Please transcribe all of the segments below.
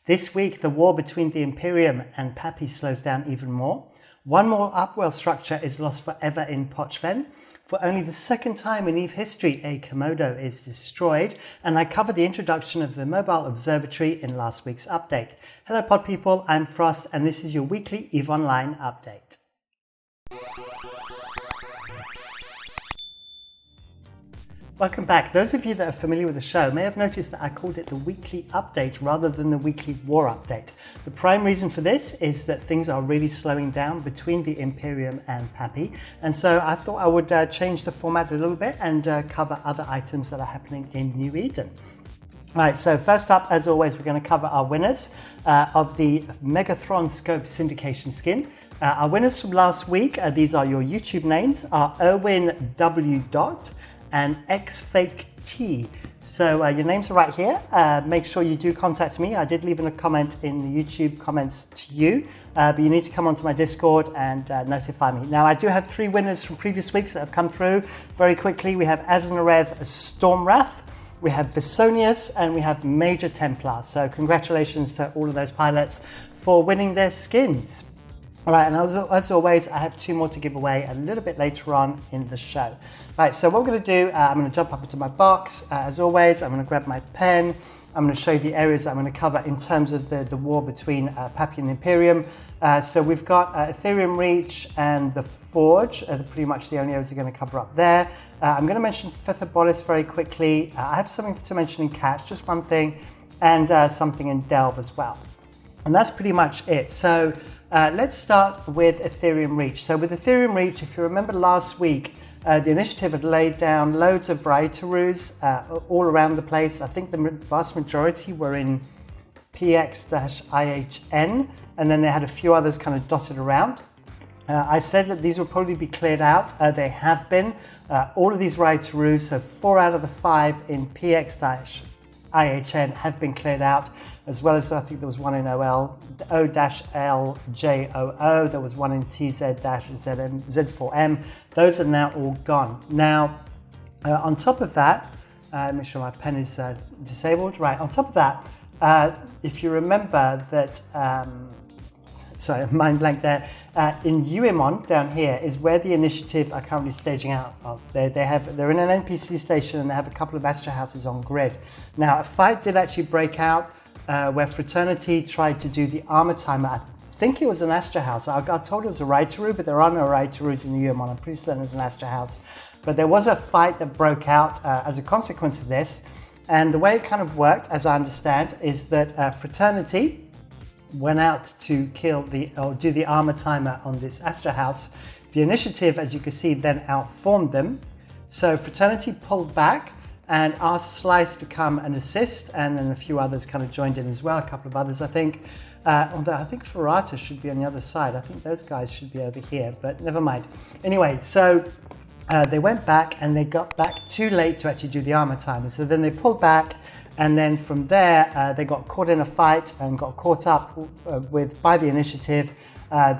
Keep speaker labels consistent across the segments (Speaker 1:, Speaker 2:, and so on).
Speaker 1: This week, the war between the Imperium and PAPI slows down even more. One more Upwell structure is lost forever in Pochven. For only the second time in EVE history, a Komodo is destroyed, and I covered the introduction of the Mobile Observatory in last week's update. Hello pod people, I'm Frost, and this is your weekly EVE Online update. Welcome back. Those of you that are familiar with the show may have noticed that I called it the weekly update rather than the weekly war update. The prime reason for this is that things are really slowing down between the Imperium and PAPI, and so I thought I would change the format a little bit and cover other items that are happening in New Eden. Right, so first up, as always, we're going to cover our winners of the Megathron Scope Syndication skin. Our winners from last week, these are your YouTube names, are Erwin W. and XFakeT. So your names are right here. Make sure you do contact me. I did leave in a comment in the YouTube comments to you, but you need to come onto my Discord and notify me. Now I do have 3 winners from previous weeks that have come through very quickly. We have Azanarev Stormwrath, we have Visonius, and we have Major Templar. So congratulations to all of those pilots for winning their skins. All right, and as always, I have 2 more to give away a little bit later on in the show. Right, so what we're going to do, I'm going to jump up into my box. As always, I'm going to grab my pen. I'm going to show you the areas that I'm going to cover in terms of the war between PAPI and Imperium. So we've got Ethereum Reach and the Forge, pretty much the only areas we're going to cover up there. I'm going to mention Fetherbolis very quickly. I have something to mention in Cache, just one thing, and something in Delve as well. And that's pretty much it. So let's start with Ethereum Reach. So with Ethereum Reach, if you remember last week, the initiative had laid down loads of Raitarus all around the place. I think the vast majority were in PX-IHN, and then they had a few others kind of dotted around. I said that these will probably be cleared out. They have been. All of these Raitarus, so 4 out of the 5 in PX-IHN have been cleared out, as well as I think there was one in O-LJOO, there was one in TZ-Z4M. Those are now all gone. Now, on top of that, make sure my pen is disabled. Right, on top of that, if you remember that, sorry, mind blank there, in UEMON down here is where the initiative are currently staging out of. They're in an NPC station and they have a couple of Astra houses on grid. Now, a fight did actually break out where Fraternity tried to do the armor timer. I think it was an Astra house. I got told it was a Raitaru, but there are no Raitarus in the UEMON. I'm pretty certain it was an Astra house. But there was a fight that broke out as a consequence of this. And the way it kind of worked, as I understand, is that Fraternity went out to kill do the armor timer on this Astra house. The initiative, as you can see, then outformed them. So Fraternity pulled back and asked Slice to come and assist, and then a few others kind of joined in as well, a couple of others I think. Although I think Ferrata should be on the other side. I think those guys should be over here, but never mind. Anyway, so they went back and they got back too late to actually do the armor timer. So then they pulled back, and then from there they got caught in a fight and got caught up by the initiative.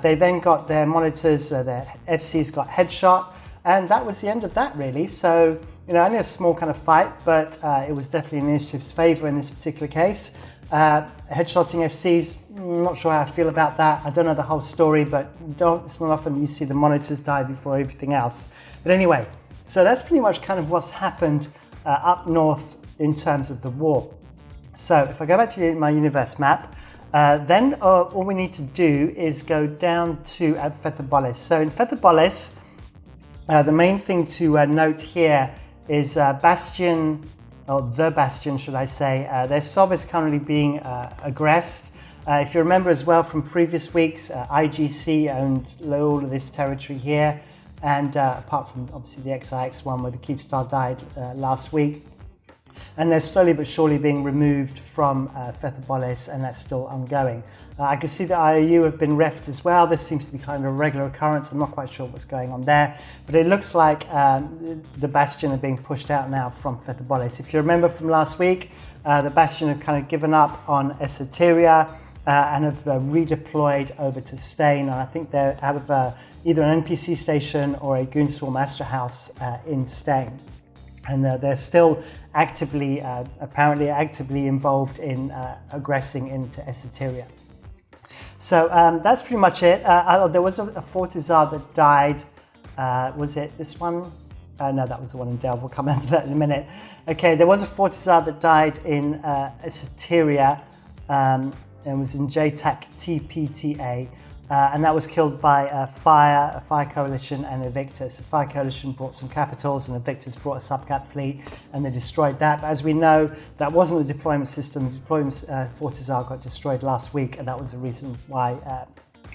Speaker 1: They then got their monitors, their FCs got headshot, and that was the end of that really. So, you know, only a small kind of fight, but it was definitely in the initiative's favor in this particular case. Headshotting FCs, not sure how I feel about that. I don't know the whole story, but it's not often that you see the monitors die before everything else. But anyway, so that's pretty much kind of what's happened up north in terms of the war. So if I go back to my universe map, then all we need to do is go down to Fetherbolis. So in Fetherbolis, the main thing to note here is Bastion, or the Bastion should I say, their SOV is currently being aggressed. If you remember as well from previous weeks, IGC owned all of this territory here, and apart from obviously the XIX one where the Keepstar died last week. And they're slowly but surely being removed from Fetherbolis, and that's still ongoing. I can see that IOU have been refed as well. This seems to be kind of a regular occurrence. I'm not quite sure what's going on there, but it looks like the Bastion are being pushed out now from Fetherbolis. If you remember from last week, the Bastion have kind of given up on Esoteria and have redeployed over to Stain, and I think they're out of either an NPC station or a Goonswarm Astra house in Stain. and they're still actively, apparently actively involved in aggressing into Ethereum. So that's pretty much it. There was a Fortizar that died. Was it this one? No, that was the one in Delve. We'll come into that in a minute. Okay, there was a Fortizar that died in Ethereum. It was in JTAC TPTA. And that was killed by a Fire Coalition and Evictus. The Fire Coalition brought some capitals and Evictus brought a subcap fleet, and they destroyed that. But as we know, that wasn't the deployment system. The deployment Fortizar got destroyed last week, and that was the reason why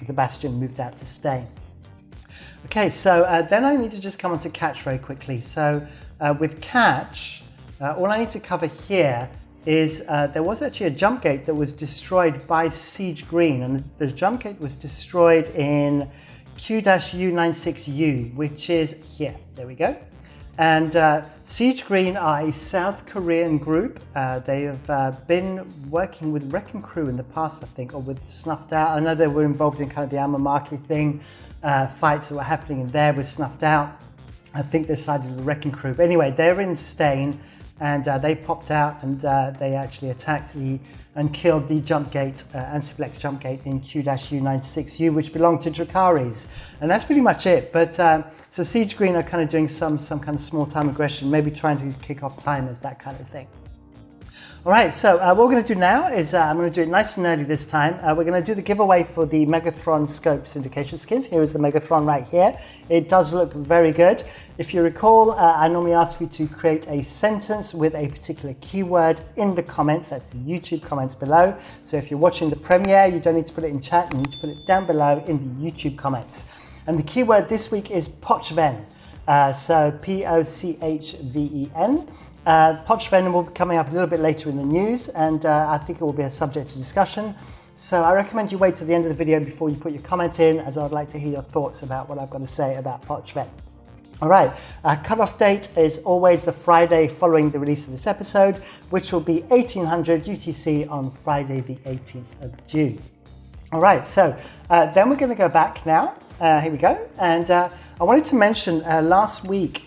Speaker 1: the Bastion moved out to Stain. Okay, so then I need to just come on to Catch very quickly. So with Catch, all I need to cover here is there was actually a jump gate that was destroyed by Siege Green, and the jump gate was destroyed in Q-U96U, which is here. There we go. And Siege Green are a South Korean group. They have been working with Wrecking Crew in the past, I think, or with Snuffed Out. I know they were involved in kind of the Amamaki thing, fights that were happening in there with Snuffed Out. I think they sided with Wrecking Crew. But anyway, they're in Stain. And they popped out and they actually attacked and killed the jump gate, Anti-Flex jump gate in Q-U96U, which belonged to Dracaris. And that's pretty much it. But so Siege Green are kind of doing some kind of small time aggression, maybe trying to kick off timers, that kind of thing. All right, so what we're going to do now is I'm going to do it nice and early this time. We're going to do the giveaway for the Megathron Scope Syndication skins. Here is the Megathron right here. It does look very good. If you recall, I normally ask you to create a sentence with a particular keyword in the comments. That's the YouTube comments below. So if you're watching the premiere, you don't need to put it in chat. You need to put it down below in the YouTube comments. And the keyword this week is Pochven. So Pochven. Pochven will be coming up a little bit later in the news, and I think it will be a subject to discussion. So I recommend you wait to the end of the video before you put your comment in, as I would like to hear your thoughts about what I've got to say about Pochven. All right, cutoff date is always the Friday following the release of this episode, which will be 1800 UTC on Friday the 18th of June. All right, so then we're going to go back now. Here we go. And I wanted to mention last week,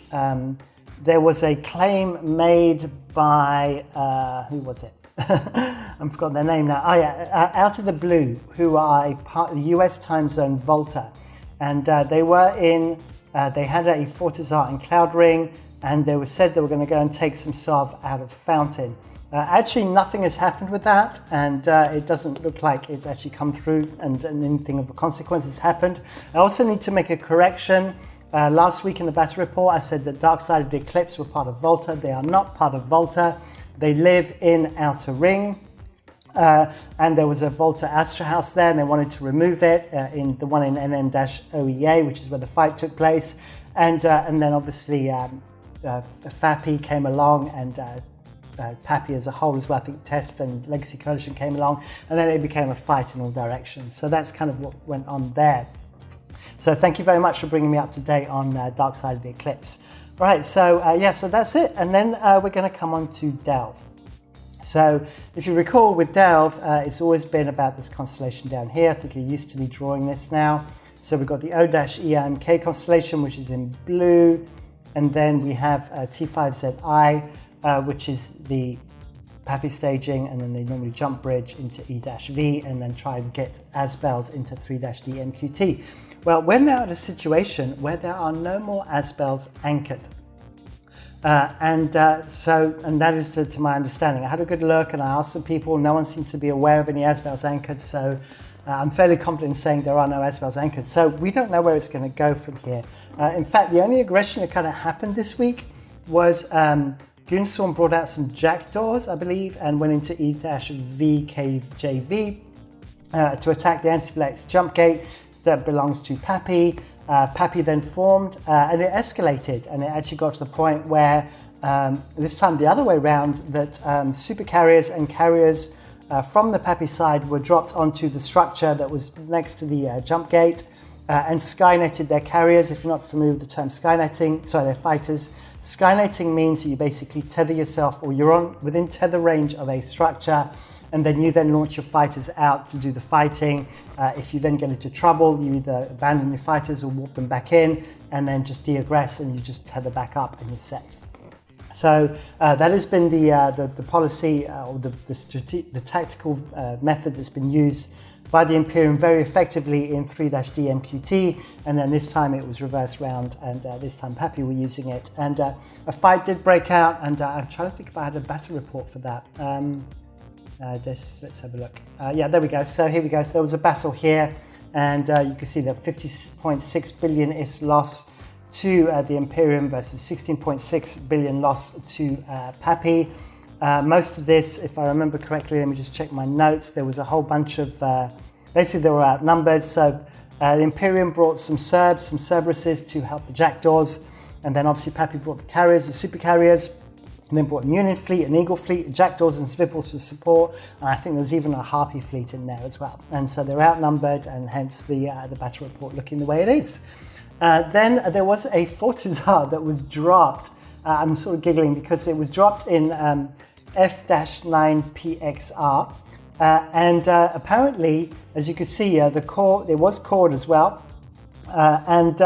Speaker 1: there was a claim made by, who was it? I've forgotten their name now. Oh yeah, Out of the Blue, who are a part of the US time zone Volta. And they were in, they had a Fortizar in Cloud Ring, and they said they were going to go and take some Sov out of Fountain. Actually, nothing has happened with that, and it doesn't look like it's actually come through and anything of consequence has happened. I also need to make a correction. Last week in the battle report, I said that Dark Side of the Eclipse were part of Volta. They are not part of Volta. They live in Outer Ring. And there was a Volta Astra House there, and they wanted to remove it in the one in NM-OEA, which is where the fight took place. And then obviously FAPI came along, and PAPI as a whole as well. I think Test and Legacy Coalition came along, and then it became a fight in all directions. So that's kind of what went on there. So thank you very much for bringing me up to date on Dark Side of the Eclipse. All right, so yeah, so that's it. And then we're going to come on to Delve. So if you recall with Delve, it's always been about this constellation down here. I think you're used to me drawing this now. So we've got the O-EMK constellation, which is in blue. And then we have T5ZI, which is the PAPI staging, and then they normally jump bridge into E-V and then try and get Asbels into 3-D MQT. Well, we're now at a situation where there are no more Asbels anchored. And that is to my understanding. I had a good look and I asked some people, no one seemed to be aware of any Asbels anchored, so I'm fairly confident in saying there are no Asbels anchored. So we don't know where it's going to go from here. In fact, the only aggression that kind of happened this week was Goonswarm brought out some jackdaws, I believe, and went into E-VKJV to attack the Anti-Flex jump gate that belongs to PAPI. PAPI then formed and it escalated, and it actually got to the point where this time the other way around, that super carriers and carriers from the PAPI side were dropped onto the structure that was next to the jump gate and skynetted their carriers. If you're not familiar with the term skynetting, sorry, they're fighters. Skynetting means that you basically tether yourself, or you're within tether range of a structure, and then you then launch your fighters out to do the fighting. If you then get into trouble, you either abandon your fighters or warp them back in, and then just de-aggress, and you just tether back up and you're safe. So that has been the policy or the tactical method that's been used by the Imperium very effectively in 3-D MQT, and then this time it was reversed round, and this time PAPI were using it. And a fight did break out, and I'm trying to think if I had a battle report for that. Let's have a look. Yeah, there we go. So here we go. So there was a battle here, and you can see that 50.6 billion is loss to the Imperium versus 16.6 billion loss to PAPI. Most of this, if I remember correctly, let me just check my notes, there was a whole bunch of, basically they were outnumbered. So the Imperium brought some Serbs, some Cerberuses to help the Jackdaws, and then obviously PAPI brought the carriers, the super carriers, and then brought a Union fleet, an Eagle fleet, Jackdaws and Svipples for support, and I think there's even a Harpy fleet in there as well. And so they're outnumbered, and hence the battle report looking the way it is. Then there was a Fortizar that was dropped. I'm sort of giggling because it was dropped in F-9PXR, and apparently, as you could see, the core, it was cored as well, and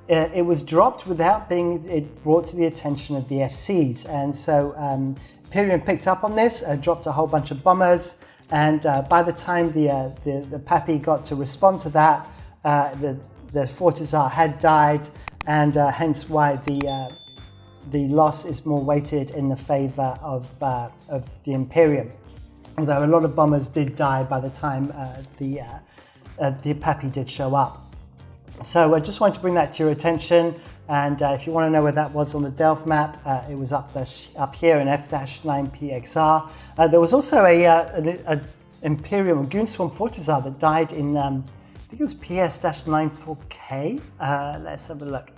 Speaker 1: it was dropped without being brought to the attention of the FCs. And so Imperium picked up on this, dropped a whole bunch of bombers, and by the time the PAPI got to respond to that, the Fortizar had died, and hence why the loss is more weighted in the favor of the Imperium. Although a lot of bombers did die by the time the PAPI did show up. So I just wanted to bring that to your attention, and if you want to know where that was on the Delph map, it was up here in F-9PXR. There was also a Imperium Goonswarm Fortizar that died in, I think it was PS-94K. Let's have a look.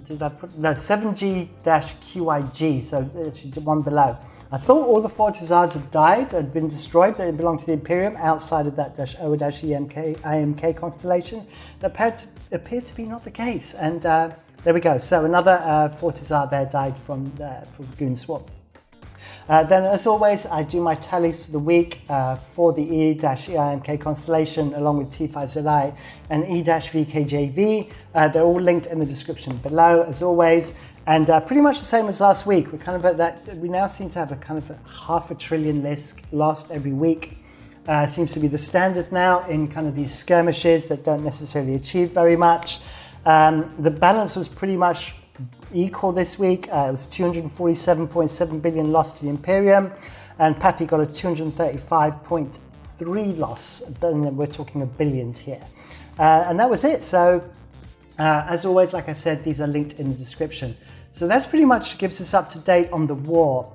Speaker 1: Did I put, no, 7G-QIG, so actually one below. I thought all the Fortizars had died, had been destroyed, that belonged to the Imperium outside of that -O-IMK constellation. That appeared to be not the case, and there we go. So another Fortizar there died from Goonswarm. Then, as always, I do my tallies for the week for the E-EIMK constellation, along with T5ZI and E-VKJV. They're all linked in the description below, as always. And pretty much the same as last week. We're kind of at that. We now seem to have a kind of a $500 billion list lost every week. Seems to be the standard now in kind of these skirmishes that don't necessarily achieve very much. The balance was pretty much equal this week. It was 247.7 billion lost to the Imperium, and PAPI got a 235.3 loss. Then we're talking of billions here, and that was it. So as always, like I said, these are linked in the description. So that's pretty much gives us up to date on the war.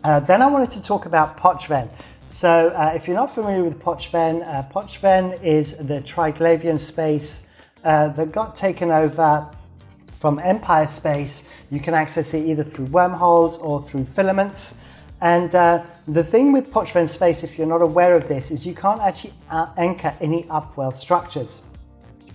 Speaker 1: Then I wanted to talk about Pochven. So if you're not familiar with Pochven, Pochven is the Triglavian space that got taken over from Empire space. You can access it either through wormholes or through filaments. And the thing with Pochven space, if you're not aware of this, is you can't actually anchor any upwell structures.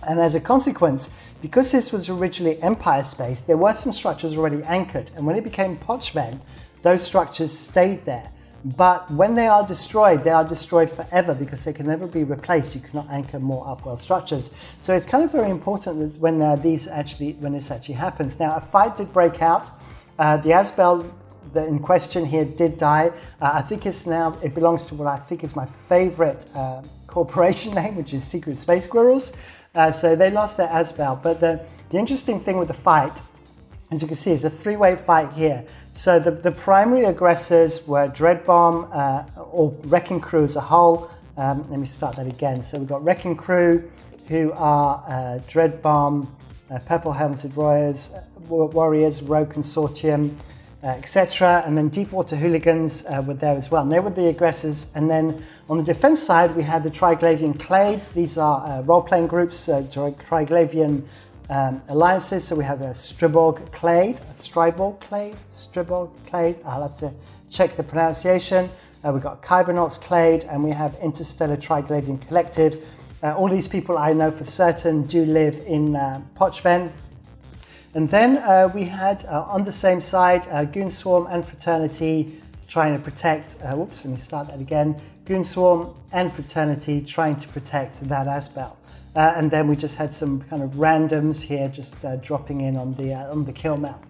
Speaker 1: And as a consequence, because this was originally Empire space, there were some structures already anchored. And when it became Pochven, those structures stayed there. But when they are destroyed forever because they can never be replaced. You cannot anchor more upwell structures. So it's kind of very important that when this actually happens. Now, a fight did break out. The Asbel in question here did die. I think it belongs to what I think is my favorite corporation name, which is Secret Space Squirrels. So they lost their Asbel. But the interesting thing with the fight, as you can see, it's a three-way fight here. So the primary aggressors were Dreadbomb, or Wrecking Crew as a whole. Let me start that again. So we've got Wrecking Crew, who are Dreadbomb, Purple Helmeted Warriors, Rogue Consortium, etc. And then Deepwater Hooligans were there as well. And they were the aggressors. And then on the defense side, we had the Triglavian Clades. These are role-playing groups, Triglavian alliances. So we have a Striborg Clade, I'll have to check the pronunciation. We've got Kybernauts Clade, and we have Interstellar Triglavian Collective. All these people I know for certain do live in Pochven. And then we had on the same side Goonswarm and Fraternity trying to protect, let me start that again. Goonswarm and Fraternity trying to protect that Asbel. And then we just had some kind of randoms here just dropping in on the kill map.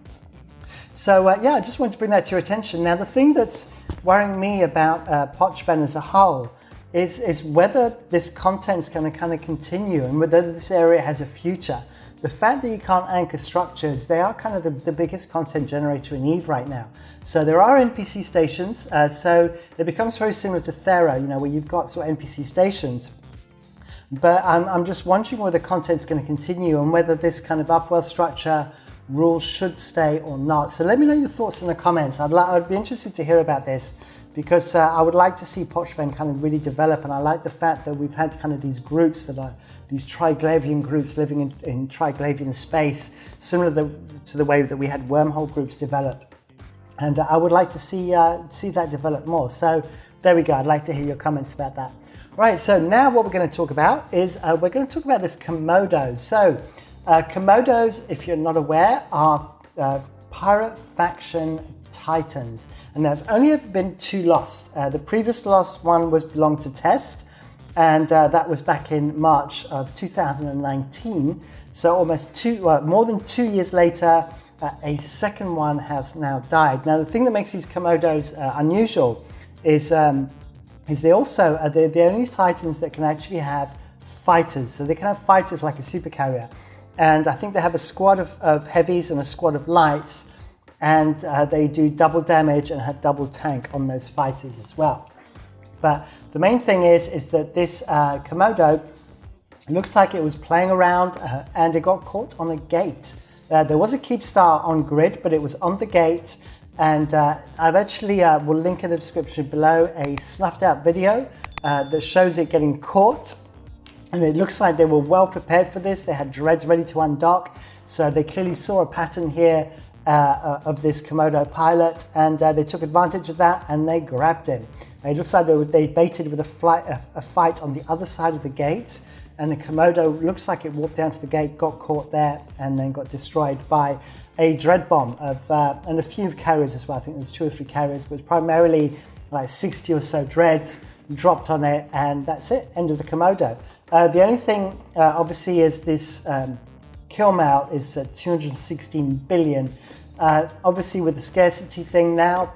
Speaker 1: So yeah, I just wanted to bring that to your attention. Now, the thing that's worrying me about Pochven as a whole is whether this content's going to kind of continue and whether this area has a future. The fact that you can't anchor structures, they are kind of the biggest content generator in EVE right now. So there are NPC stations, so it becomes very similar to Thera, you know, where you've got sort of NPC stations. But I'm just wondering whether the content's going to continue and whether this kind of upwell structure rule should stay or not. So let me know your thoughts in the comments. I'd be interested to hear about this, because I would like to see Pochven kind of really develop, and I like the fact that we've had kind of these groups that are these Triglavian groups living in Triglavian space, similar to the way that we had wormhole groups develop. And I would like to see that develop more. So there we go. I'd like to hear your comments about that. Right, so now what we're going to talk about is we're going to talk about this Komodo. So Komodos, if you're not aware, are pirate faction titans, and there's only ever been 2 lost. The previous lost one belonged to Test, and that was back in March of 2019. So almost more than 2 years later, a second one has now died. Now, the thing that makes these Komodos unusual is they also they're the only titans that can actually have fighters. So they can have fighters like a supercarrier, and I think they have a squad of heavies and a squad of lights. And they do double damage and have double tank on those fighters as well. But the main thing is that this Komodo looks like it was playing around and it got caught on a gate. There was a keep star on grid, but it was on the gate. And I've actually will link in the description below a snuffed out video that shows it getting caught. And it looks like they were well prepared for this. They had dreads ready to undock. So they clearly saw a pattern here of this Komodo pilot, and they took advantage of that and they grabbed him. It looks like they baited with a fight on the other side of the gate, and the Komodo looks like it walked down to the gate, got caught there, and then got destroyed by a dread bomb and a few carriers as well. I think there's 2 or 3 carriers, but primarily like 60 or so dreads dropped on it, and that's it, end of the Komodo. The only thing obviously is this killmail is 216 billion. Obviously with the scarcity thing now,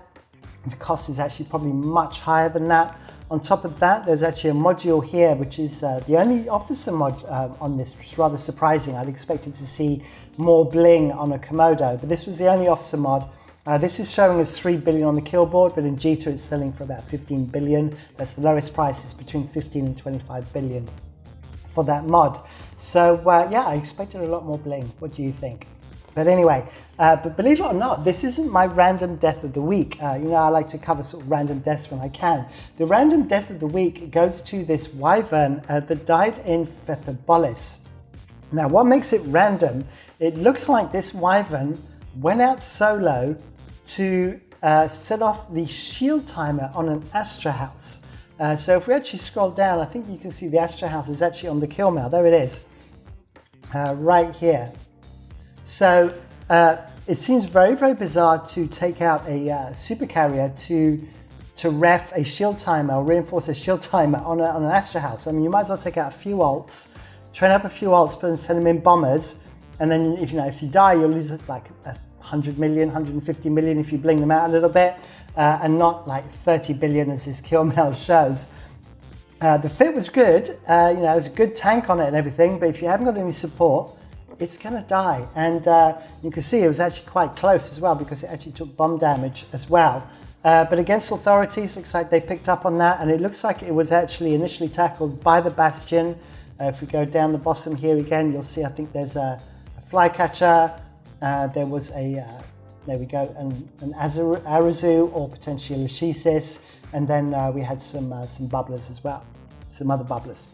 Speaker 1: the cost is actually probably much higher than that. On top of that, there's actually a module here, which is the only officer mod on this, which is rather surprising. I'd expected to see more bling on a Komodo, but this was the only officer mod. This is showing us 3 billion on the kill board, but in G2 it's selling for about 15 billion. That's the lowest price, it's between 15 and 25 billion for that mod. So yeah, I expected a lot more bling. What do you think? But anyway, but believe it or not, this isn't my random death of the week. You know, I like to cover sort of random deaths when I can. The random death of the week goes to this Wyvern that died in Fetherbolis. Now, what makes it random, it looks like this Wyvern went out solo to set off the shield timer on an Astra house. So if we actually scroll down, I think you can see the Astra house is actually on the kill mail. There it is, right here. So it seems very, very bizarre to take out a supercarrier to ref a shield timer or reinforce a shield timer on an Astra house. I mean, you might as well take out a few alts, train up a few alts, and send them in bombers, and then if you die, you'll lose like 100 million, 150 million if you bling them out a little bit, and not like 30 billion as this kill mail shows. The fit was good, you know, there's a good tank on it and everything, but if you haven't got any support, it's gonna die. And you can see it was actually quite close as well, because it actually took bomb damage as well. But against authorities, looks like they picked up on that, and it looks like it was actually initially tackled by the Bastion. If we go down the bottom here again, you'll see I think there's a flycatcher, there was a, there we go, an Arazu or potentially a Lachesis, and then we had some bubblers as well, some other bubblers.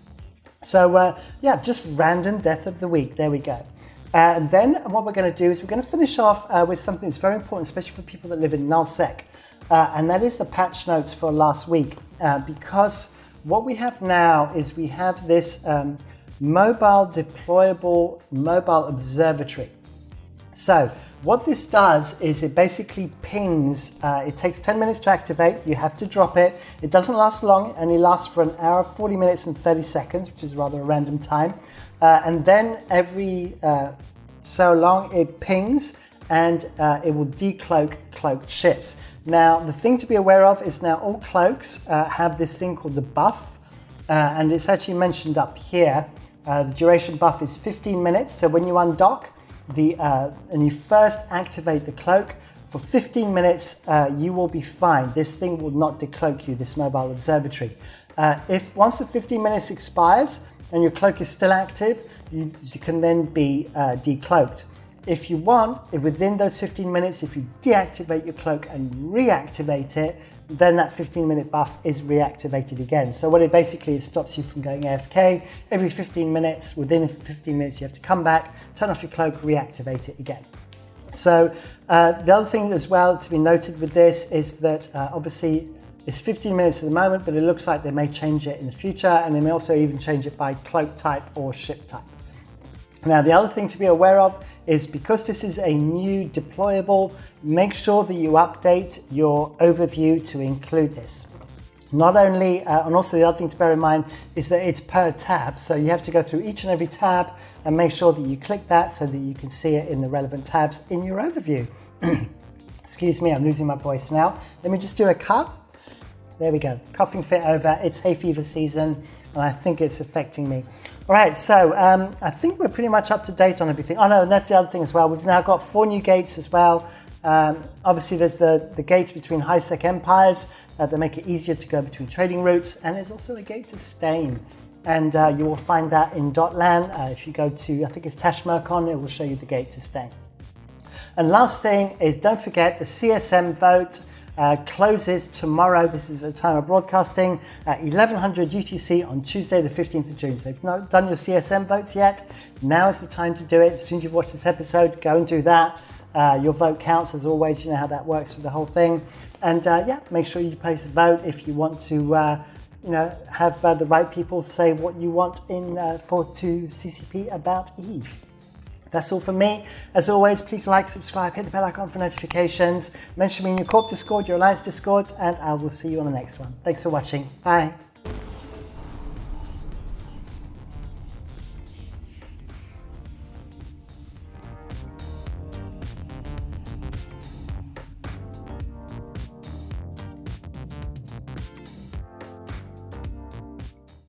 Speaker 1: So yeah, just random death of the week, there we go. And then what we're going to do is we're going to finish off with something that's very important, especially for people that live in nullsec, and that is the patch notes for last week, because what we have now is we have this mobile deployable mobile observatory. So what this does is it basically pings, it takes 10 minutes to activate, you have to drop it. It doesn't last long, it only lasts for an hour, 40 minutes and 30 seconds, which is rather a random time. And then every so long it pings, and it will decloak cloaked ships. Now, the thing to be aware of is now all cloaks have this thing called the buff, and it's actually mentioned up here. The duration buff is 15 minutes, so when you undock and you first activate the cloak, for 15 minutes you will be fine. This thing will not decloak you, this mobile observatory. If once the 15 minutes expires and your cloak is still active, you can then be decloaked. If you want, within those 15 minutes, if you deactivate your cloak and reactivate it, then that 15-minute buff is reactivated again. So what it basically is, stops you from going AFK. Every 15 minutes, within 15 minutes, you have to come back, turn off your cloak, reactivate it again. So the other thing as well to be noted with this is that obviously it's 15 minutes at the moment, but it looks like they may change it in the future, and they may also even change it by cloak type or ship type. Now, the other thing to be aware of is because this is a new deployable, make sure that you update your overview to include this. Not only, and also the other thing to bear in mind is that it's per tab. So you have to go through each and every tab and make sure that you click that so that you can see it in the relevant tabs in your overview. Excuse me, I'm losing my voice now. Let me just do a cut. There we go, coughing fit over. It's hay fever season, and I think it's affecting me. All right, so I think we're pretty much up to date on everything. Oh no, and that's the other thing as well. We've now got 4 new gates as well. Obviously there's the gates between high-sec empires that make it easier to go between trading routes, and there's also a gate to Stain. And you will find that in Dotlan. If you go to, I think it's Tashmercon, it will show you the gate to Stain. And last thing is, don't forget the CSM vote closes tomorrow. This is the time of broadcasting at 1100 UTC on Tuesday the 15th of June. So if you've not done your CSM votes yet, now is the time to do it. As soon as you've watched this episode, go and do that. Your vote counts as always. You know how that works with the whole thing. And yeah, make sure you place a vote if you want to have the right people say what you want to CCP about Eve. That's all from me. As always, please like, subscribe, hit the bell icon for notifications. Mention me in your Corp Discord, your Alliance Discord, and I will see you on the next one. Thanks for watching. Bye.